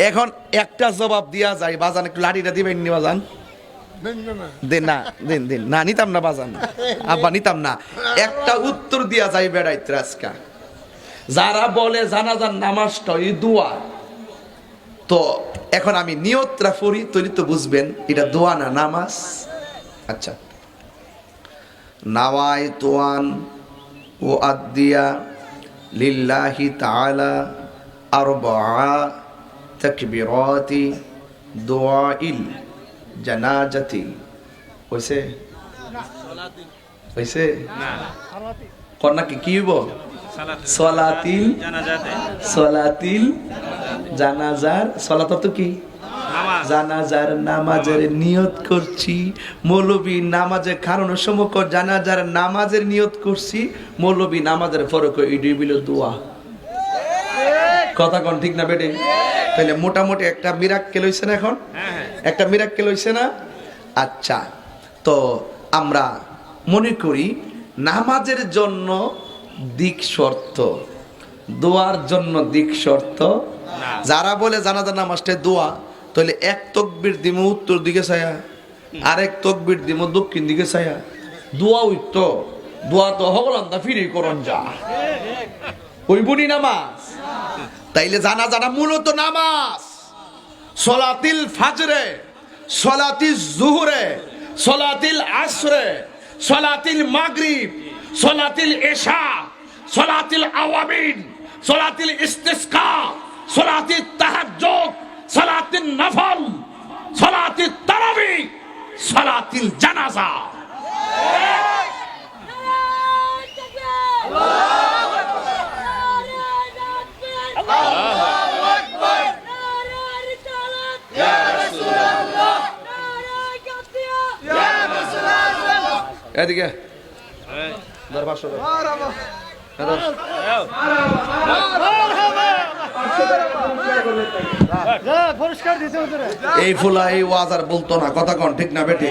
এখন একটা জবাব দিয়া যায়, বাজান একটু লাঠিটা দিবেন নি বাজান? দিন না, দিন দিন না, নিতাম না বাজান, আব্বা নিতাম না। একটা উত্তর দিয়া যায় বেড়াইতে আজকা। যারা বলে জানাজার নামাজটা ওই দোয়া, তো এখন আমি নিয়তটা পড়ি, তৈরি তো বুঝবেন এটা দোয়া না নামাজ। আচ্ছা, নাওয়াই তোয়ান ও আদিয়া লিল্লাহি তাআলা আরবাআ তাকবীরাতি দুআইল জানাজাতি। হইছে হইছে না কন্যা কি হইব? সলাতিল সলাতিল জানাজার। সলাত তো কি? জানাজার নামাজের নিয়ত করছি। মৌলবী নামাজের কারণের সময় জানাজার নামাজের নিয়ত করছি, মৌলবী নামাজের ফরক ইডি বিল দোয়া। কথা কোন ঠিক না বেটে? তাহলে মোটামুটি একটা মিরাক্কেল হইছে না? এখন একটা মিরাক্কেল হইছে না? আচ্ছা, তো আমরা মনে করি নামাজের জন্য দিক শর্ত, দোয়ার জন্য দিক শর্ত। যারা বলে জানাজার নামাজটা দোয়া, তাহলে এক তকবীর দিম উত্তর দিকে ছায়া, আরেক তকবীর দিম দক্ষিণ দিকে ছায়া। দোয়া উইত দোয়া তো হগলান্দা ফিরে করন যা ওই বুনি নামাজ। তাইলে জানাজাটা মূলত নামাজ। সলাতিল ফাজরে, সলাতিল জুহরে, সলাতিল আসরে, সলাতিল মাগরিব, সলাতিল ইশা, সলাতিল আওয়াবিন, সলাতিল ইস্তিসকা, সলাতিল তাহাজ্জুদ, সলাতিল নফল, সলাতিল তারাবি, সলাতিল জানাজা। এদিকে এই ফুলা এই ওয়াজার বলতো না, কথা কন ঠিক না বেটি?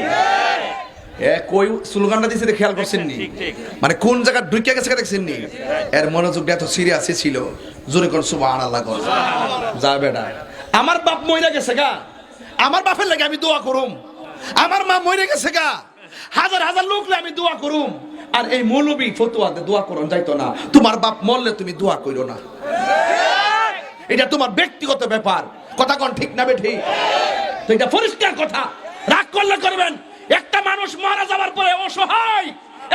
কই স্লোগানটা দিছে খেয়াল করছেন নি? মানে কোন জায়গা ঢুকে গেছে দেখছেন নি? এর মনোযোগটা এত সিরিয়াস ছিল। জোরে কোন সুবহানাল্লাহ কর। যা বেটা, আমার বাপ মইরা গেছে গা, আমার বাপের লাগে আমি দোয়া করুম। আমার মা মইরা গেছে গা, হাজার হাজার লোক আমি দোয়া করুম। আর এই মৌলবী ফতুয়াতে দোয়া করুন যাইতো না। তোমার বাপ মরলে তুমি দোয়া করো না, এটা তোমার ব্যক্তিগত ব্যাপার। কথা কোন ঠিক না বেঠি? তো এটা পরিষ্কার কথা, রাগ করলে করবেন। একটা মানুষ মারা যাওয়ার পরে অসহায়,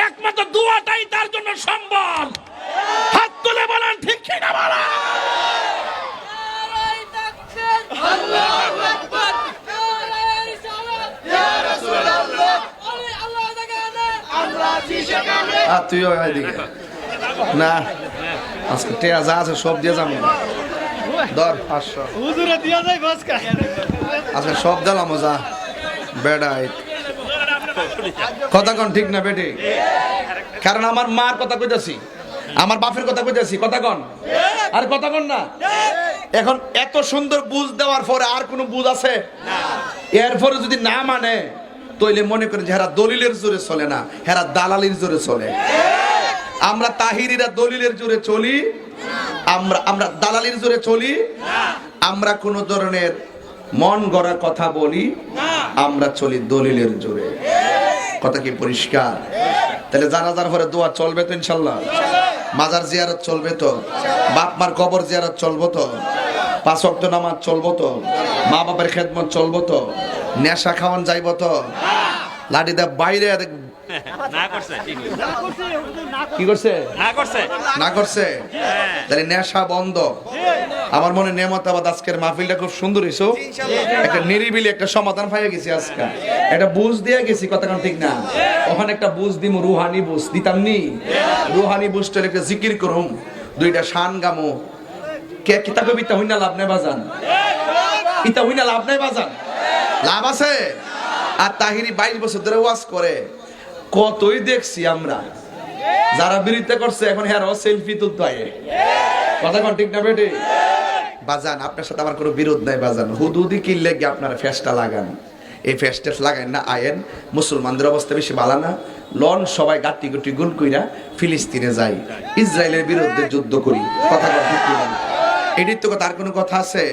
একমাত্র দোয়াটাই তার জন্য সম্বল। হাত তুলে বলেন ঠিক কি না বলা? তুইও এদিকে না, আজকে টেয়া যা আছে সব দিয়ে যাবো। ধর 500 আজকে সব দিলাম যা বেড়াই। কথা কন ঠিক না বেটি? কারণ আমার মার কথা কইতাছি, আমার বাপের কথা কইতাছি। কথা কন আর কথা কন না। এখন এত সুন্দর বুঝ দেওয়ার পরে আর কোনো বুঝ আছে? এরপরে যদি না মানে, তইলে মনে করেন যে হেরা দলিলের জোরে চলে না, হেরা দালালির জোরে চলে। আমরা তাহিরিরা দলিলের জোরে চলি, আমরা দালালির জোরে চলি। আমরা কোন ধরনের মন গড়া কথা বলি, আমরা চলি দলিলের জোরে। কথা কি পরিষ্কার? তাহলে জানাজার পরে দোয়া চলবে তো ইনশাল্লাহ? মাজার জিয়ারত চলবে তো? বাপ মার কবর জিয়ারত চলবো তো? 5 ওয়াক্ত নামাজ চলবো তো? মা বাবার খেদমত চলবো তো? নেশা খাওয়ান যাইব তো? লাঠি দা বাইরে কি করছে? না করছে। তাহলে নেশা বন্ধ। আমার মনে নেমতাবাদ আজকের মাহফিলটা খুব সুন্দর হইছো। একটা নিরিবিলি একটা সমাধান পাইয়া গেছি আজকে, একটা বুঝ দিয়ে গেছি। কথা কোন ঠিক না? ওখানে একটা বুঝ দিমু, রুহানি বুঝ দিতাম নি। রুহানি বুঝটা একটা জিকির করুম, 2টা শান গামো। কে কিতা কবিতা হইনা লাভ নাই বাজান? কিতা হইনা লাভ নাই বাজান? লাভ আছে। আর তাহিরি 22 বছর ধরে ওয়াজ করে, কতই দেখছি আমরা। যারা বিরোধিতা করছে এখন হেরাও সেলফি তুলতে হয়। কথা কোন ঠিক না বেটি? বাজান আপনার সাথে আমার কোনো বিরোধ নাই বাজান। হুদুদি কিনলে গিয়ে আপনারা ফেসটা লাগান, এই ফেসটা লাগান না। আয়েন মুসলমানদের অবস্থা বেশি ভালো না। লন সবাই গাটি গুটি গুল কইরা ফিলিস্তিনে যাই, ইসরায়েলের বিরুদ্ধে যুদ্ধ করি। কথা কোন ঠিক না? এটির তো তার কোনো কথা আছে?